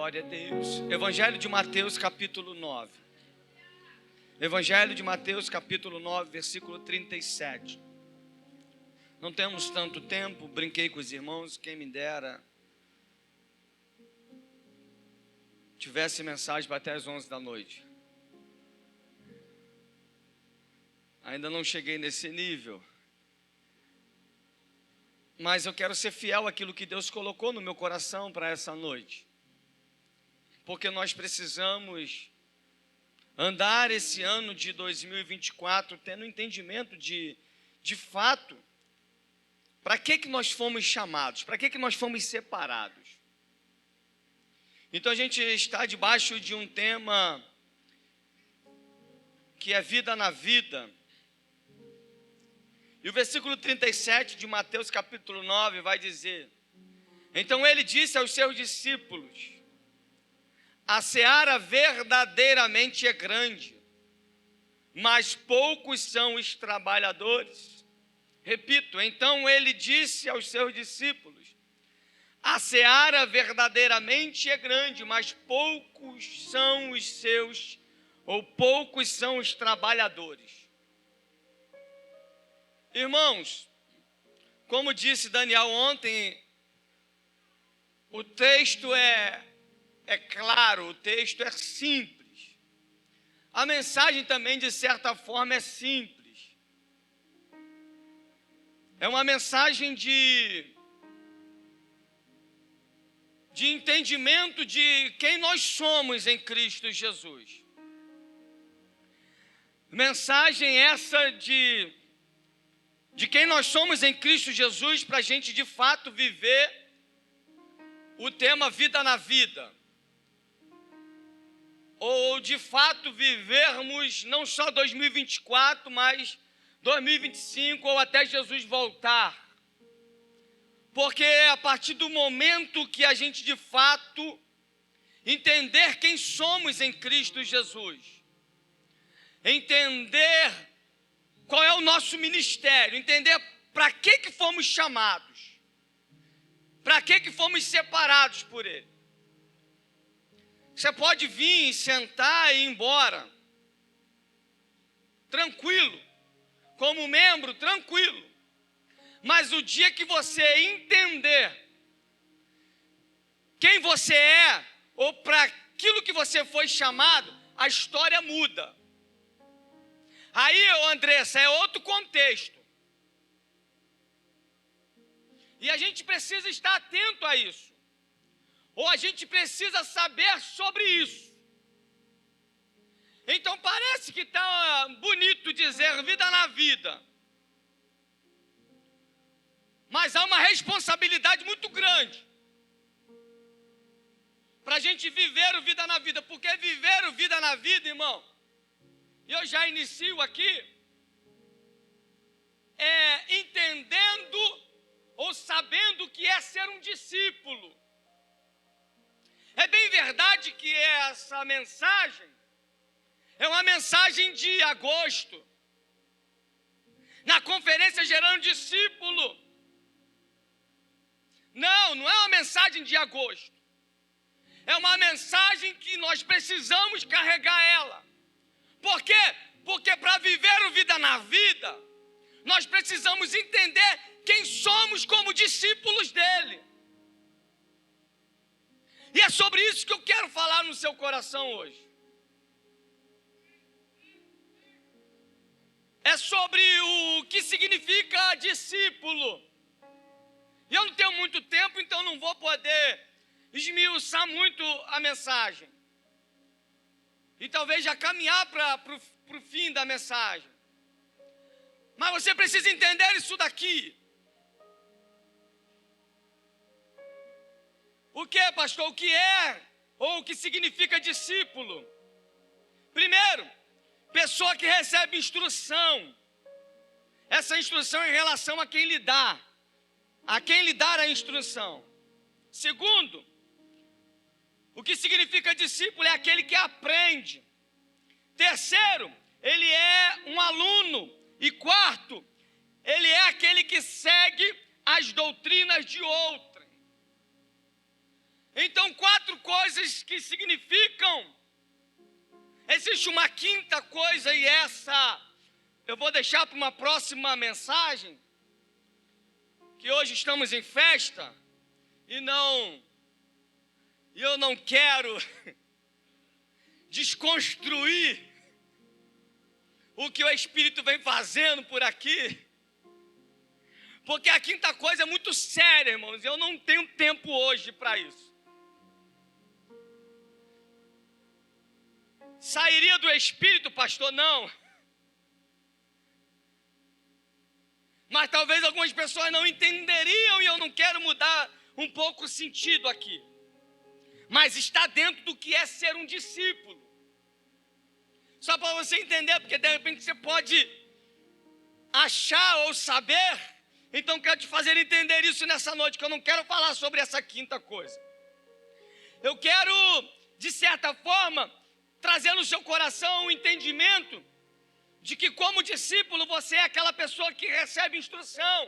Glória a Deus. Evangelho de Mateus, capítulo 9. Evangelho de Mateus, capítulo 9, versículo 37. Não temos tanto tempo, brinquei com os irmãos, quem me dera tivesse mensagem para até as 11 da noite. Ainda não cheguei nesse nível. Mas eu quero ser fiel àquilo que Deus colocou no meu coração para essa noite. Porque nós precisamos andar esse ano de 2024 tendo entendimento de fato, para que nós fomos chamados, para que nós fomos separados. Então a gente está debaixo de um tema que é vida na vida. E o versículo 37 de Mateus capítulo 9 vai dizer: então ele disse aos seus discípulos: a seara verdadeiramente é grande, mas poucos são os trabalhadores. Repito, então ele disse aos seus discípulos: a seara verdadeiramente é grande, mas poucos são os trabalhadores. Irmãos, como disse Daniel ontem, o texto é claro, o texto é simples. A mensagem também, de certa forma, é simples. É uma mensagem de entendimento de quem nós somos em Cristo Jesus. Mensagem essa de quem nós somos em Cristo Jesus, para a gente de fato viver o tema vida na vida. Ou de fato vivermos não só 2024, mas 2025 ou até Jesus voltar. Porque a partir do momento que a gente de fato entender quem somos em Cristo Jesus, entender qual é o nosso ministério, entender para que fomos chamados, para que fomos separados por Ele. Você pode vir, sentar e ir embora, tranquilo, como membro, tranquilo. Mas o dia que você entender quem você é, ou para aquilo que você foi chamado, a história muda. Aí, Andressa, é outro contexto. E a gente precisa estar atento a isso. Ou a gente precisa saber sobre isso. Então parece que está bonito dizer vida na vida. Mas há uma responsabilidade muito grande para a gente viver o vida na vida. Porque viver o vida na vida, irmão, e eu já inicio aqui, entendendo ou sabendo o que é ser um discípulo. É bem verdade que essa mensagem é uma mensagem de agosto, na conferência Gerando Discípulo. Não é uma mensagem de agosto. É uma mensagem que nós precisamos carregar ela. Por quê? Porque para viver o vida na vida, nós precisamos entender quem somos como discípulos dele. E é sobre isso que eu quero falar no seu coração hoje. É sobre o que significa discípulo. E eu não tenho muito tempo, então não vou poder esmiuçar muito a mensagem. E talvez já caminhar para o fim da mensagem. Mas você precisa entender isso daqui. O que é, pastor? O que é ou o que significa discípulo? Primeiro, pessoa que recebe instrução. Essa instrução é em relação a quem lhe dá. A quem lhe dar a instrução. Segundo, o que significa discípulo é aquele que aprende. Terceiro, ele é um aluno. E quarto, ele é aquele que segue as doutrinas de outrem. Então, 4 coisas coisas que significam. Existe uma quinta coisa, e essa eu vou deixar para uma próxima mensagem, que hoje estamos em festa, e eu não quero desconstruir o que o Espírito vem fazendo por aqui, porque a quinta coisa é muito séria, irmãos, eu não tenho tempo hoje para isso. Sairia do Espírito, pastor? Não. Mas talvez algumas pessoas não entenderiam, e eu não quero mudar um pouco o sentido aqui. Mas está dentro do que é ser um discípulo. Só para você entender, porque de repente você pode achar ou saber. Então quero te fazer entender isso nessa noite, que eu não quero falar sobre essa quinta coisa. Eu quero, de certa forma, trazer no seu coração o entendimento de que como discípulo você é aquela pessoa que recebe instrução,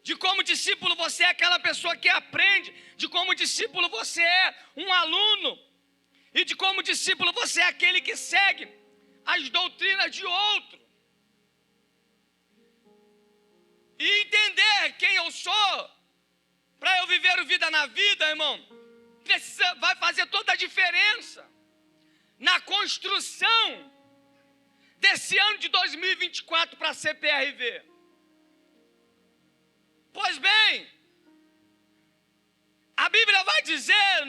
de como discípulo você é aquela pessoa que aprende, de como discípulo você é um aluno, e de como discípulo você é aquele que segue as doutrinas de outro. E entender quem eu sou, para eu viver a vida na vida, irmão, vai fazer toda a diferença na construção desse ano de 2024 para a CPRV. Pois bem, a Bíblia vai dizer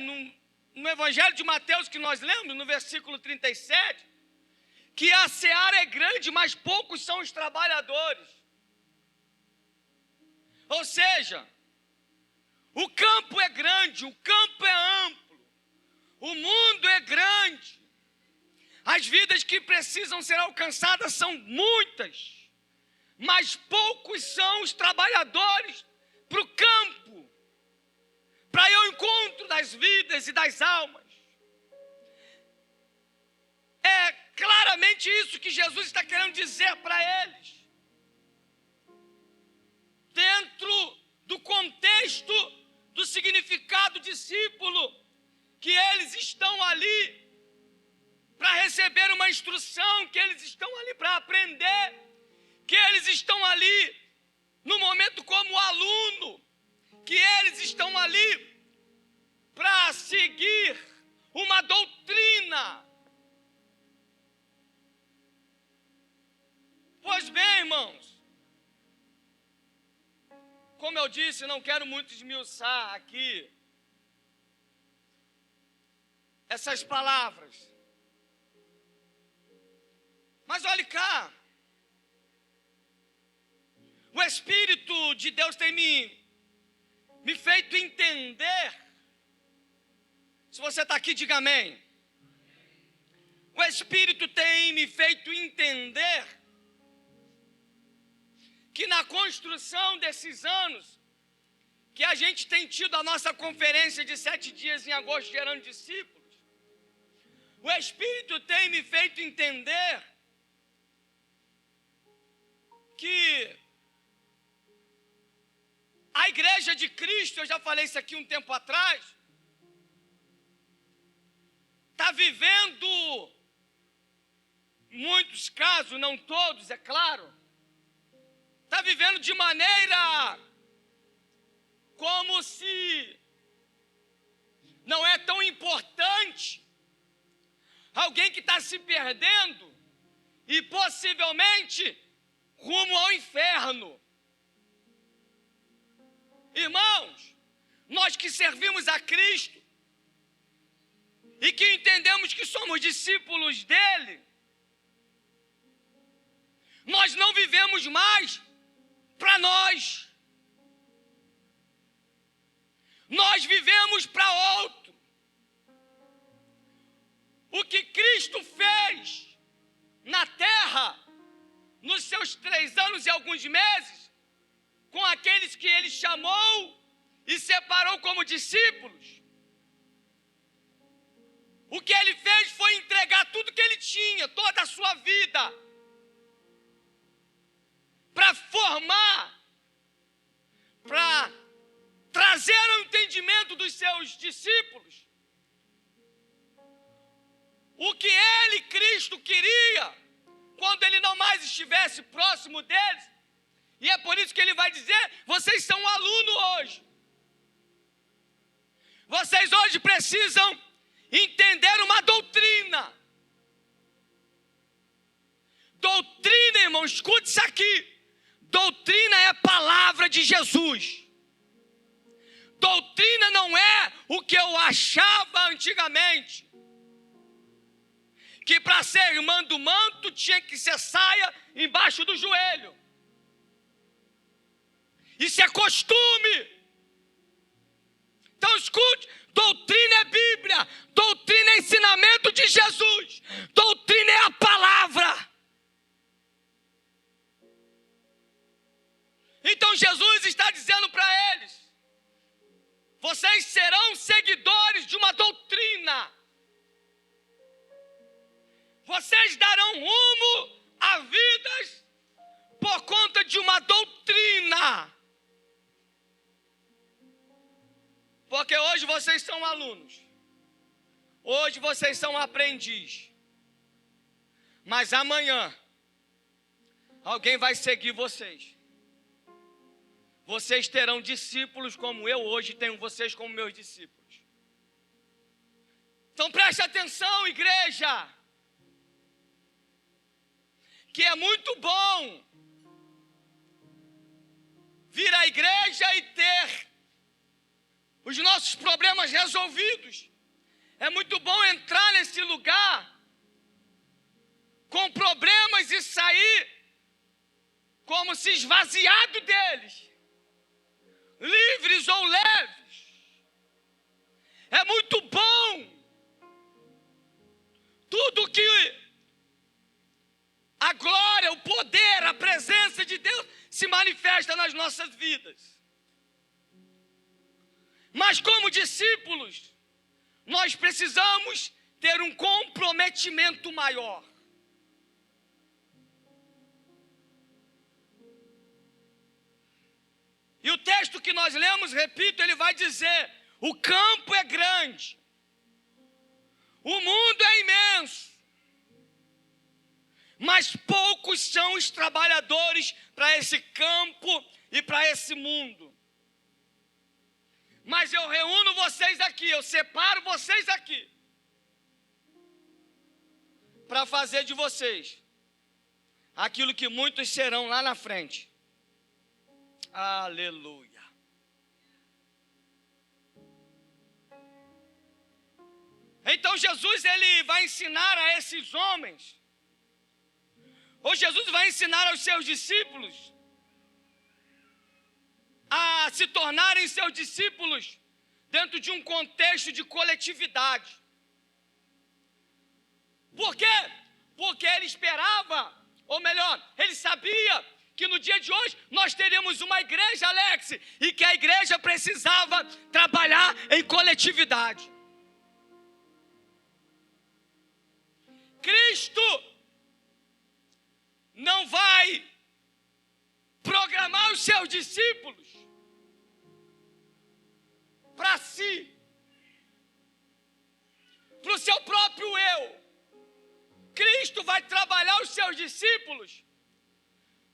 no Evangelho de Mateus que nós lemos, no versículo 37, que a seara é grande, mas poucos são os trabalhadores. Ou seja, o campo é grande, o campo é amplo, o mundo é grande, as vidas que precisam ser alcançadas são muitas, mas poucos são os trabalhadores para o campo, para ir ao encontro das vidas e das almas. É claramente isso que Jesus está querendo dizer para eles. Dentro do contexto do significado discípulo, que eles estão ali para receber uma instrução, que eles estão ali para aprender, que eles estão ali no momento como aluno, que eles estão ali para seguir uma doutrina. Pois bem, irmãos, como eu disse, não quero muito esmiuçar aqui essas palavras. Mas olhe cá, o Espírito de Deus tem me feito entender. Se você está aqui, diga amém. O Espírito tem me feito entender que na construção desses anos, que a gente tem tido a nossa conferência de 7 dias em agosto, gerando discípulos, o Espírito tem me feito entender que a Igreja de Cristo, eu já falei isso aqui um tempo atrás, está vivendo, muitos casos, não todos, é claro, está vivendo de maneira como se não é tão importante alguém que está se perdendo e possivelmente rumo ao inferno. Irmãos, nós que servimos a Cristo e que entendemos que somos discípulos dele, nós não vivemos mais para nós. Nós vivemos para outro. O que Cristo fez na terra, nos seus 3 anos e alguns meses, com aqueles que ele chamou e separou como discípulos, o que ele fez foi entregar tudo que ele tinha, toda a sua vida, para formar, para trazer ao entendimento dos seus discípulos o que ele, Cristo, queria quando ele não mais estivesse próximo deles. E é por isso que ele vai dizer: vocês são um aluno hoje. Vocês hoje precisam entender uma doutrina. Doutrina, irmão, escute isso aqui. Doutrina é a palavra de Jesus. Doutrina não é o que eu achava antigamente, que para ser irmã do manto tinha que ser saia embaixo do joelho. Isso é costume. Então escute, doutrina é Bíblia, doutrina é ensinamento de Jesus, doutrina é a palavra. Então Jesus está dizendo para eles: vocês serão seguidores de uma doutrina. Vocês darão rumo a vidas por conta de uma doutrina. Porque hoje vocês são alunos. Hoje vocês são aprendizes. Mas amanhã alguém vai seguir vocês. Vocês terão discípulos como eu hoje tenho vocês como meus discípulos. Então preste atenção, igreja. Que é muito bom vir à igreja e ter os nossos problemas resolvidos. É muito bom entrar nesse lugar com problemas e sair como se esvaziado deles, livres ou leves. É muito bom. Tudo que a glória, o poder, a presença de Deus se manifesta nas nossas vidas. Mas como discípulos, nós precisamos ter um comprometimento maior. E o texto que nós lemos, repito, ele vai dizer: o campo é grande, o mundo é imenso, mas poucos são os trabalhadores para esse campo e para esse mundo. Mas eu reúno vocês aqui, eu separo vocês aqui, para fazer de vocês aquilo que muitos serão lá na frente. Aleluia. Então Jesus, ele vai ensinar a esses homens, ou Jesus vai ensinar aos seus discípulos a se tornarem seus discípulos dentro de um contexto de coletividade. Por quê? Porque ele esperava, ou melhor, ele sabia que no dia de hoje nós teríamos uma igreja, Alex, e que a igreja precisava trabalhar em coletividade. Cristo não vai programar os seus discípulos para si, para o seu próprio eu. Cristo vai trabalhar os seus discípulos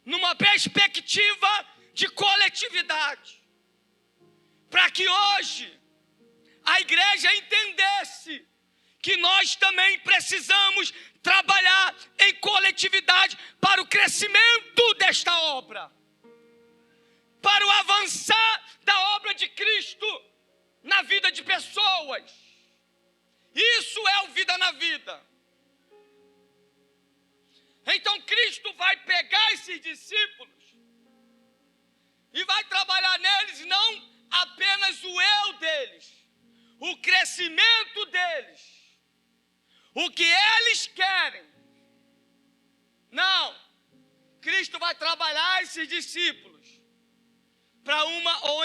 numa perspectiva de coletividade, para que hoje a igreja entendesse que nós também precisamos trabalhar em coletividade para o crescimento desta obra, para o avançar da obra de Cristo na vida de pessoas. Isso é o Vida na Vida. Então Cristo vai pegar esses discípulos e vai trabalhar neles não apenas o eu deles, o crescimento deles, o que eles querem. Não, Cristo vai trabalhar esses discípulos para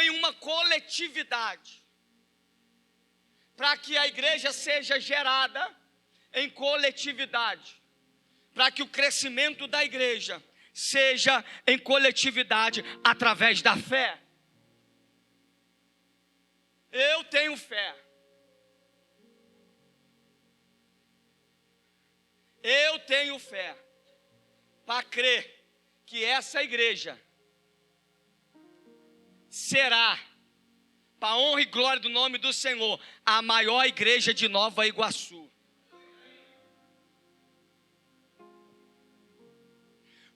em uma coletividade, para que a igreja seja gerada em coletividade, para que o crescimento da igreja seja em coletividade através da fé. Eu tenho fé. Eu tenho fé para crer que essa igreja será, para a honra e glória do nome do Senhor, a maior igreja de Nova Iguaçu.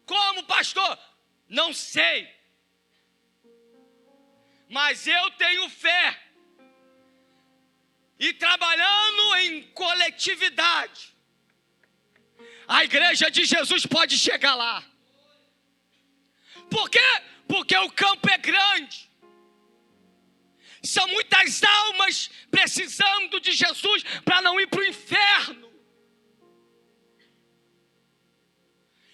Como, pastor? Não sei. Mas eu tenho fé. E trabalhando em coletividade, a igreja de Jesus pode chegar lá. Por quê? Porque o campo é grande. São muitas almas precisando de Jesus para não ir para o inferno.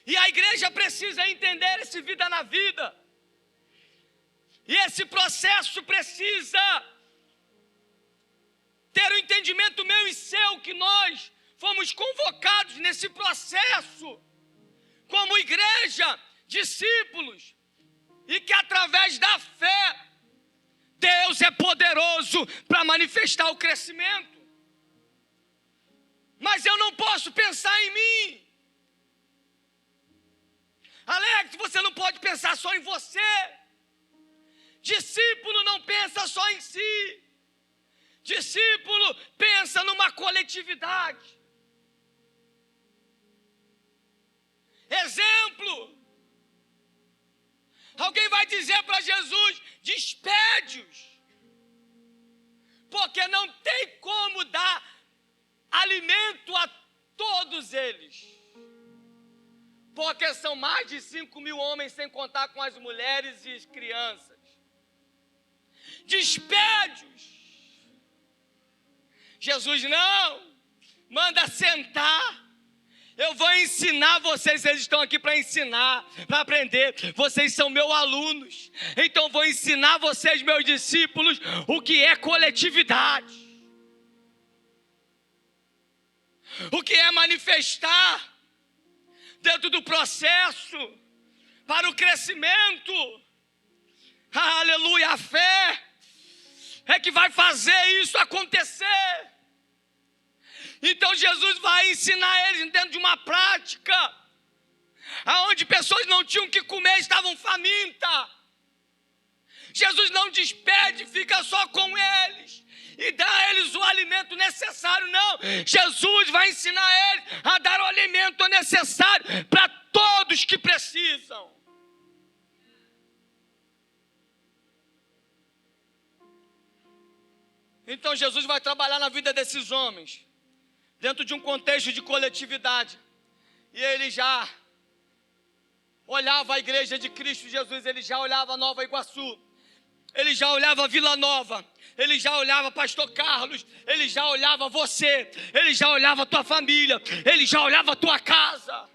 E a igreja precisa entender esse vida na vida. E esse processo precisa ter o entendimento meu e seu, que nós fomos convocados nesse processo, como igreja, discípulos, e que através da fé, Deus é poderoso para manifestar o crescimento. Mas eu não posso pensar em mim. Alex, você não pode pensar só em você. Discípulo não pensa só em si. Discípulo pensa numa coletividade. Exemplo. Alguém vai dizer para Jesus: despede-os, porque não tem como dar alimento a todos eles. Porque são mais de 5.000 homens, sem contar com as mulheres e as crianças. Despede-os. Jesus não, manda sentar. Eu vou ensinar vocês, eles estão aqui para ensinar, para aprender. Vocês são meus alunos, então vou ensinar vocês, meus discípulos, o que é coletividade. O que é manifestar dentro do processo para o crescimento. Aleluia, a fé é que vai fazer isso acontecer. Então Jesus vai ensinar eles dentro de uma prática, aonde pessoas não tinham o que comer, estavam famintas. Jesus não despede, fica só com eles e dá a eles o alimento necessário, não. Jesus vai ensinar eles a dar o alimento necessário para todos que precisam. Então Jesus vai trabalhar na vida desses homens, dentro de um contexto de coletividade. E ele já olhava a igreja de Cristo Jesus, ele já olhava a Nova Iguaçu, ele já olhava a Vila Nova, ele já olhava pastor Carlos, ele já olhava você, ele já olhava a tua família, ele já olhava a tua casa.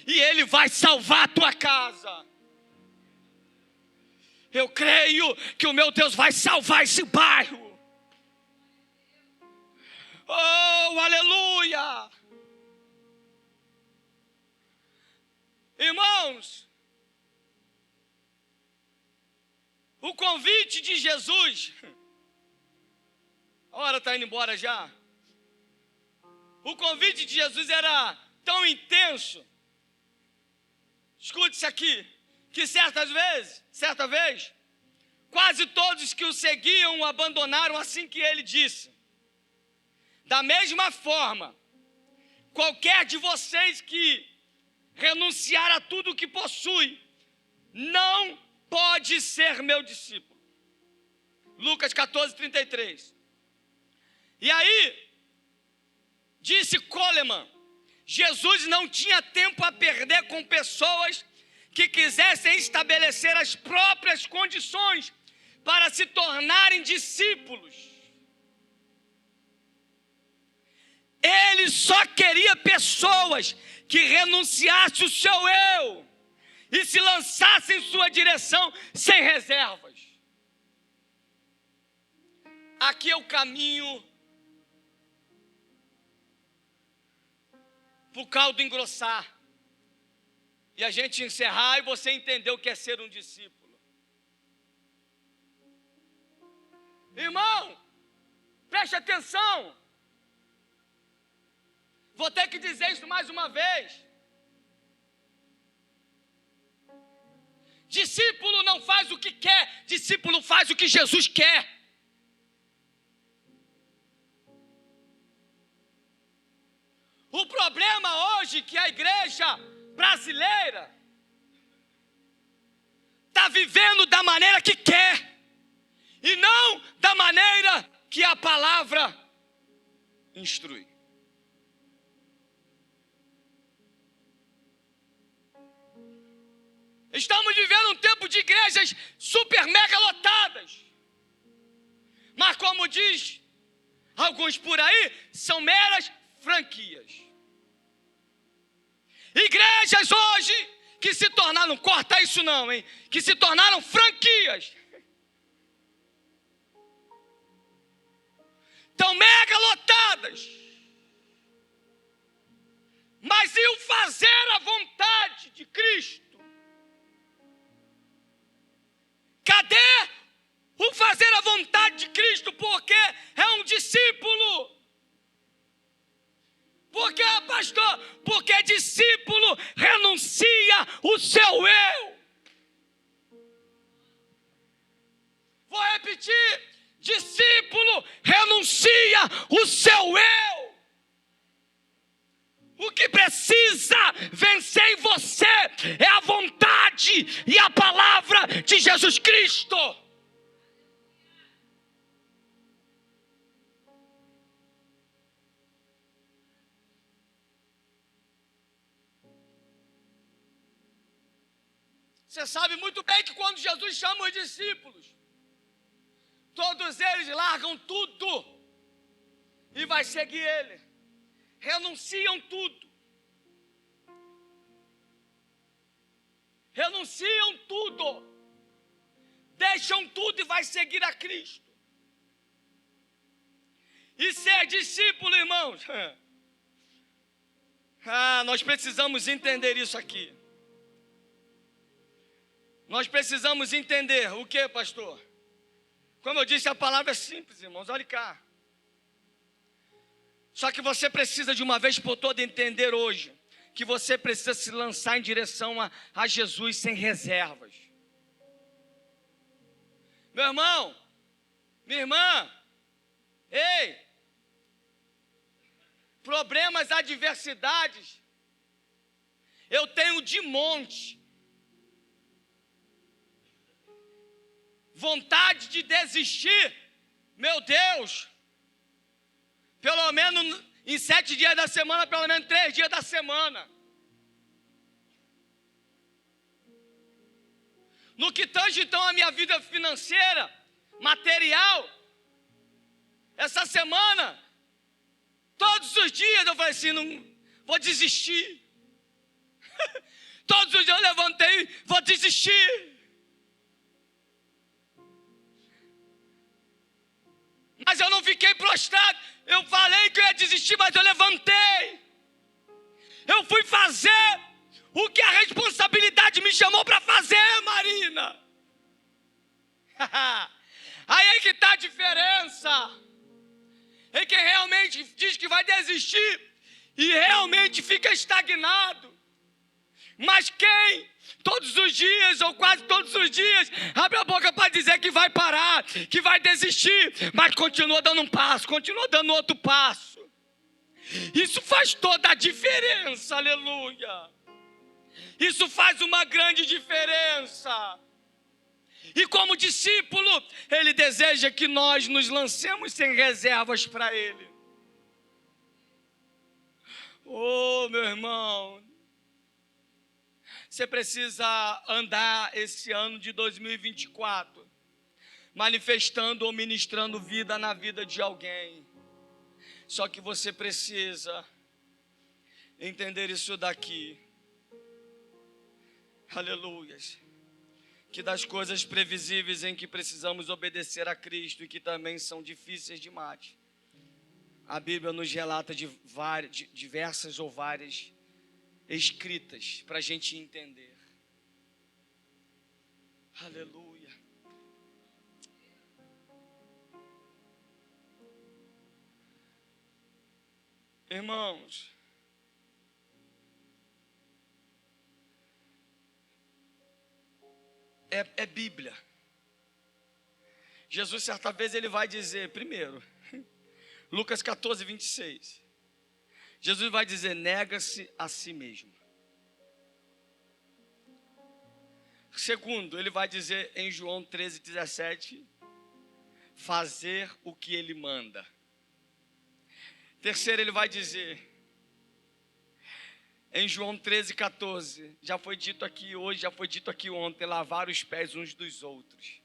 E ele vai salvar a tua casa. Eu creio que o meu Deus vai salvar esse bairro. Oh, aleluia! Irmãos, o convite de Jesus, a hora está indo embora já. O convite de Jesus era tão intenso, escute isso aqui, que certa vez, quase todos que o seguiam o abandonaram assim que ele disse. Da mesma forma, qualquer de vocês que renunciar a tudo o que possui, não pode ser meu discípulo. Lucas 14:33. E aí, disse Coleman, Jesus não tinha tempo a perder com pessoas que quisessem estabelecer as próprias condições para se tornarem discípulos. Ele só queria pessoas que renunciassem o seu eu e se lançassem em sua direção sem reservas. Aqui é o caminho para o caldo engrossar e a gente encerrar e você entender o que é ser um discípulo. Irmão, preste atenção. Vou ter que dizer isso mais uma vez. Discípulo não faz o que quer, discípulo faz o que Jesus quer. O problema hoje é que a igreja brasileira está vivendo da maneira que quer e não da maneira que a palavra instrui. Estamos vivendo um tempo de igrejas super mega lotadas. Mas como diz alguns por aí, são meras franquias. Igrejas hoje que se tornaram, corta isso não, hein? Que se tornaram franquias. Estão mega lotadas. Mas e o fazer a vontade de Cristo? Cadê o fazer a vontade de Cristo? Porque é um discípulo. Por quê, pastor? Porque discípulo renuncia o seu eu. Vou repetir. Discípulo renuncia o seu eu. O que precisa vencer em você é a vontade e a palavra de Jesus Cristo. Você sabe muito bem que quando Jesus chama os discípulos, todos eles largam tudo e vai seguir Ele. Renunciam tudo. Renunciam tudo. Deixam tudo e vai seguir a Cristo. E ser discípulo, irmãos. Nós precisamos entender isso aqui. Nós precisamos entender o que, pastor? Como eu disse, a palavra é simples, irmãos, olha cá. Só que você precisa de uma vez por todas entender hoje que você precisa se lançar em direção a Jesus sem reservas. Meu irmão, minha irmã, ei, problemas, adversidades, eu tenho de monte. Vontade de desistir, meu Deus, pelo menos em 7 dias da semana, pelo menos 3 dias da semana. No que tange então a minha vida financeira, material, essa semana, todos os dias eu falei assim, não vou desistir. Todos os dias eu levantei, vou desistir. Mas eu não fiquei prostrado. Eu falei que eu ia desistir, mas eu levantei. Eu fui fazer o que a responsabilidade me chamou para fazer, Marina. Aí é que está a diferença. É quem realmente diz que vai desistir e realmente fica estagnado. Mas quem todos os dias, ou quase todos os dias, abre a boca para dizer que vai parar, que vai desistir, mas continua dando um passo, continua dando outro passo. Isso faz toda a diferença, aleluia. Isso faz uma grande diferença. E como discípulo, Ele deseja que nós nos lancemos sem reservas para Ele. Oh, meu irmão, você precisa andar esse ano de 2024, manifestando ou ministrando vida na vida de alguém. Só que você precisa entender isso daqui. Aleluias. Que das coisas previsíveis em que precisamos obedecer a Cristo e que também são difíceis demais, a Bíblia nos relata de diversas ou várias escritas para a gente entender. Aleluia. Irmãos, é Bíblia. Jesus, certa vez, ele vai dizer, primeiro, Lucas 14, 26. Jesus vai dizer, nega-se a si mesmo. Segundo, ele vai dizer em João 13, 17, fazer o que ele manda. Terceiro, ele vai dizer, em João 13, 14, já foi dito aqui hoje, já foi dito aqui ontem, lavar os pés uns dos outros.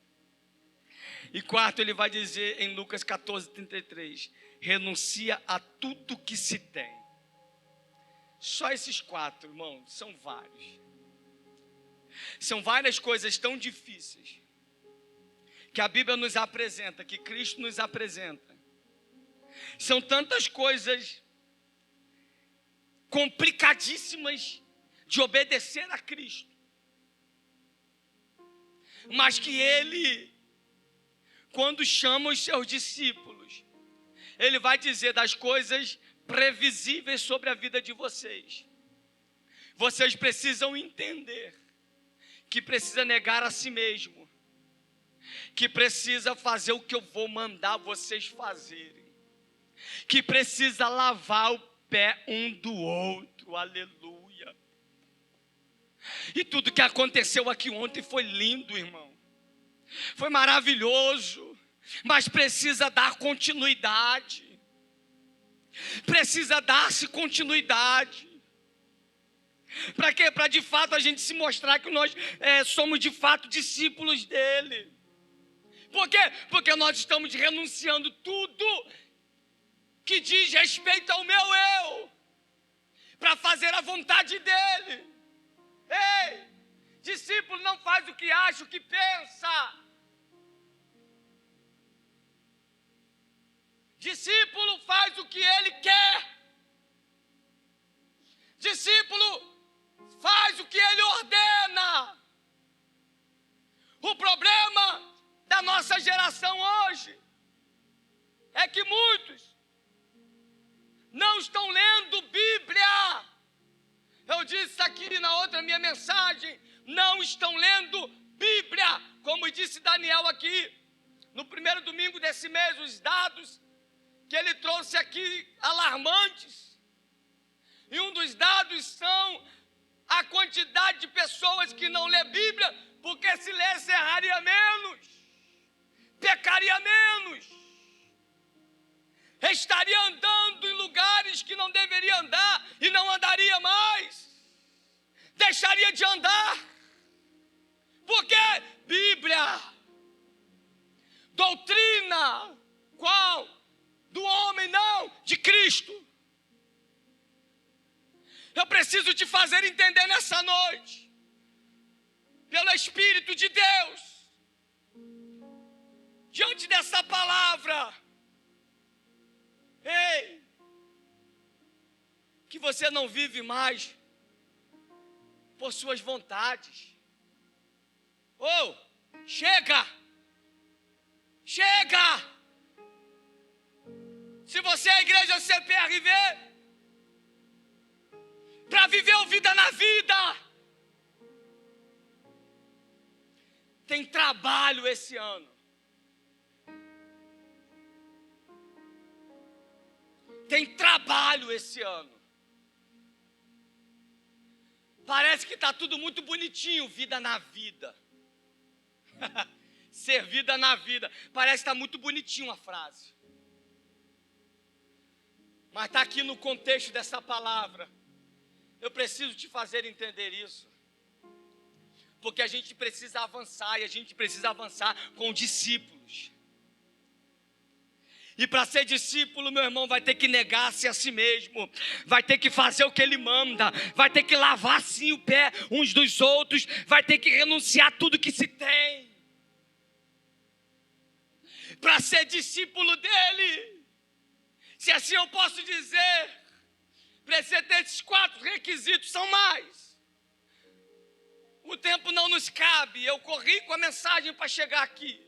E quarto, ele vai dizer em Lucas 14, 33, renuncia a tudo que se tem. Só esses quatro, irmão, são vários. São várias coisas tão difíceis que a Bíblia nos apresenta, que Cristo nos apresenta. São tantas coisas complicadíssimas de obedecer a Cristo, mas que Ele, quando chama os seus discípulos, Ele vai dizer das coisas previsíveis sobre a vida de vocês. Vocês precisam entender que precisa negar a si mesmo, que precisa fazer o que eu vou mandar vocês fazerem, que precisa lavar o pé um do outro, aleluia. E tudo que aconteceu aqui ontem foi lindo, irmão, foi maravilhoso, mas precisa dar continuidade, precisa dar-se continuidade. Para quê? Para de fato a gente se mostrar que nós somos de fato discípulos dele. Por quê? Porque nós estamos renunciando tudo que diz respeito ao meu eu, para fazer a vontade dele. Ei, discípulo não faz o que acha, o que pensa. Discípulo faz o que ele quer. Discípulo faz o que ele ordena. O problema da nossa geração hoje é que muitos não estão lendo Bíblia. Eu disse aqui na outra minha mensagem, não estão lendo Bíblia. Como disse Daniel aqui, no primeiro domingo desse mês, os dados que ele trouxe aqui alarmantes. E um dos dados são a quantidade de pessoas que não lê Bíblia, porque se lesse erraria menos, pecaria menos, estaria andando em lugares que não deveria andar e não andaria mais, deixaria de andar. Porque Bíblia, doutrina, qual? Do homem, não, de Cristo. Eu preciso te fazer entender nessa noite, pelo Espírito de Deus, diante dessa palavra, ei, que você não vive mais por suas vontades. Oh, chega! Chega! Se você é a igreja CPRV, para viver a vida na vida, tem trabalho esse ano. Tem trabalho esse ano. Parece que está tudo muito bonitinho, vida na vida. Ser vida na vida. Parece que está muito bonitinho a frase. Mas está aqui no contexto dessa palavra. Eu preciso te fazer entender isso. Porque a gente precisa avançar, e a gente precisa avançar com discípulos. E para ser discípulo, meu irmão, vai ter que negar-se a si mesmo, vai ter que fazer o que ele manda, vai ter que lavar sim o pé uns dos outros, vai ter que renunciar a tudo que se tem. Para ser discípulo dele, se assim eu posso dizer, precisa ter esses 4 requisitos, são mais. O tempo não nos cabe, eu corri com a mensagem para chegar aqui.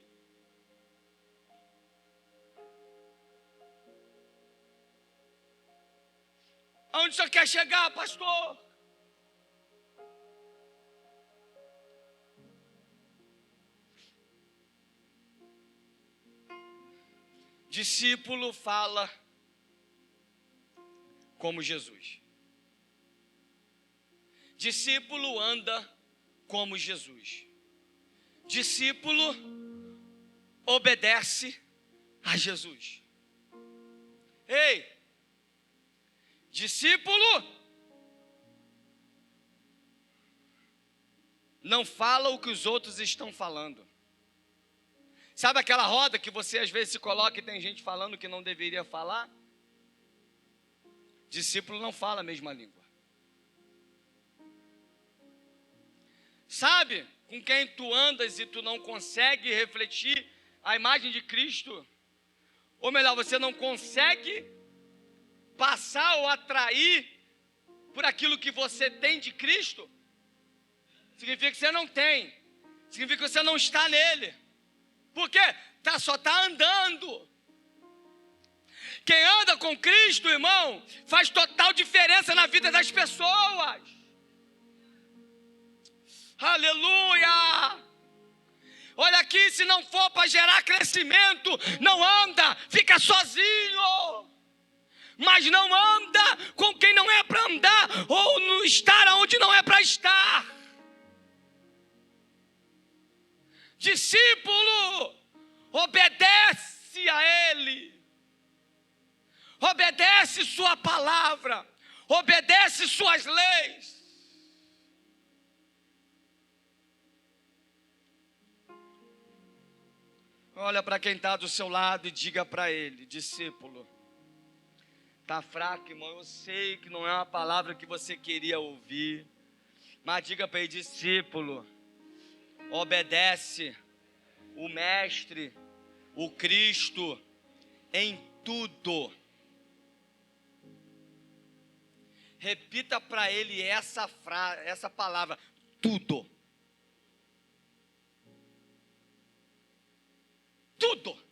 Aonde o senhor quer chegar, pastor? Discípulo fala como Jesus. Discípulo anda como Jesus. Discípulo obedece a Jesus. Ei, discípulo não fala o que os outros estão falando. Sabe aquela roda que você às vezes se coloca e tem gente falando que não deveria falar? Discípulo não fala a mesma língua. Sabe com quem tu andas e tu não consegue refletir a imagem de Cristo? Ou melhor, você não consegue passar ou atrair por aquilo que você tem de Cristo? Significa que você não tem. Significa que você não está nele. Por quê? Só está andando. Quem anda com Cristo, irmão, faz total diferença na vida das pessoas. Aleluia! Olha aqui, se não for para gerar crescimento, não anda, fica sozinho. Mas não anda com quem não é para andar, ou não estar onde não é para estar. Discípulo, obedece a Ele. Obedece sua palavra. Obedece suas leis. Olha para quem está do seu lado e diga para ele: discípulo, está fraco, irmão, eu sei que não é uma palavra que você queria ouvir, mas diga para ele: discípulo, obedece o Mestre, o Cristo, em tudo. Repita para ele essa palavra: tudo. Tudo.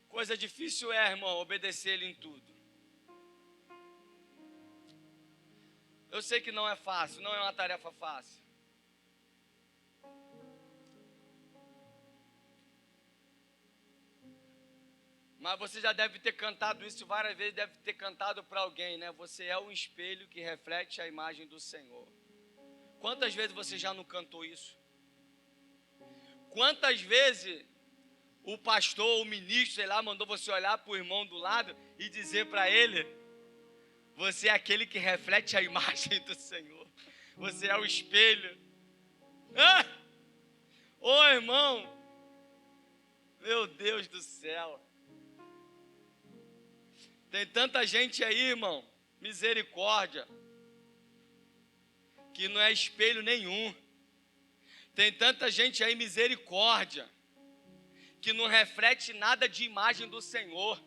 Coisa difícil é, irmão, obedecer ele em tudo. Eu sei que não é fácil, não é uma tarefa fácil. Mas você já deve ter cantado isso várias vezes, deve ter cantado para alguém, né? Você é um espelho que reflete a imagem do Senhor. Quantas vezes você já não cantou isso? Quantas vezes o pastor, o ministro, sei lá, mandou você olhar para o irmão do lado e dizer para ele: você é aquele que reflete a imagem do Senhor. Você é o espelho. Ô irmão, meu Deus do céu. Tem tanta gente aí, irmão, misericórdia, que não é espelho nenhum. Tem tanta gente aí, misericórdia, que não reflete nada de imagem do Senhor,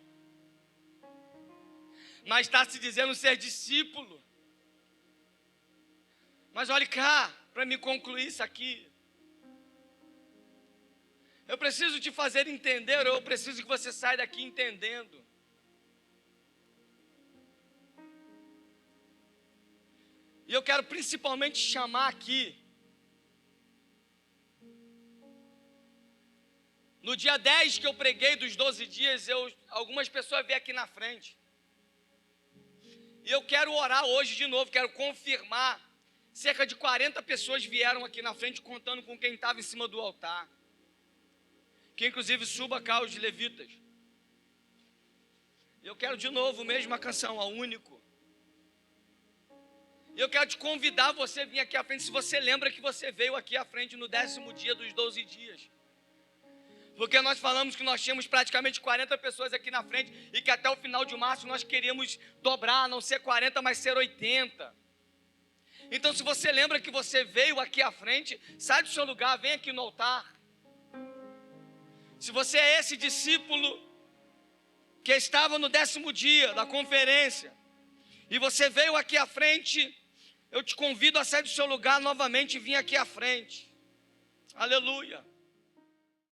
mas está se dizendo ser discípulo. Mas olhe cá, para me concluir isso aqui, eu preciso te fazer entender, eu preciso que você saia daqui entendendo. E eu quero principalmente chamar aqui, no dia 10 que eu preguei dos 12 dias, algumas pessoas vieram aqui na frente. E eu quero orar hoje de novo, quero confirmar. Cerca de 40 pessoas vieram aqui na frente, contando com quem estava em cima do altar. Que inclusive suba cá os levitas. E eu quero de novo, mesma canção, a único. E eu quero te convidar você a vir aqui à frente, se você lembra que você veio aqui à frente no 10º dia dos 12 dias. Porque nós falamos que nós tínhamos praticamente 40 pessoas aqui na frente e que até o final de março nós queríamos dobrar, não ser 40, mas ser 80. Então, se você lembra que você veio aqui à frente, sai do seu lugar, vem aqui no altar. Se você é esse discípulo que estava no 10º dia da conferência e você veio aqui à frente, eu te convido a sair do seu lugar novamente e vir aqui à frente. Aleluia.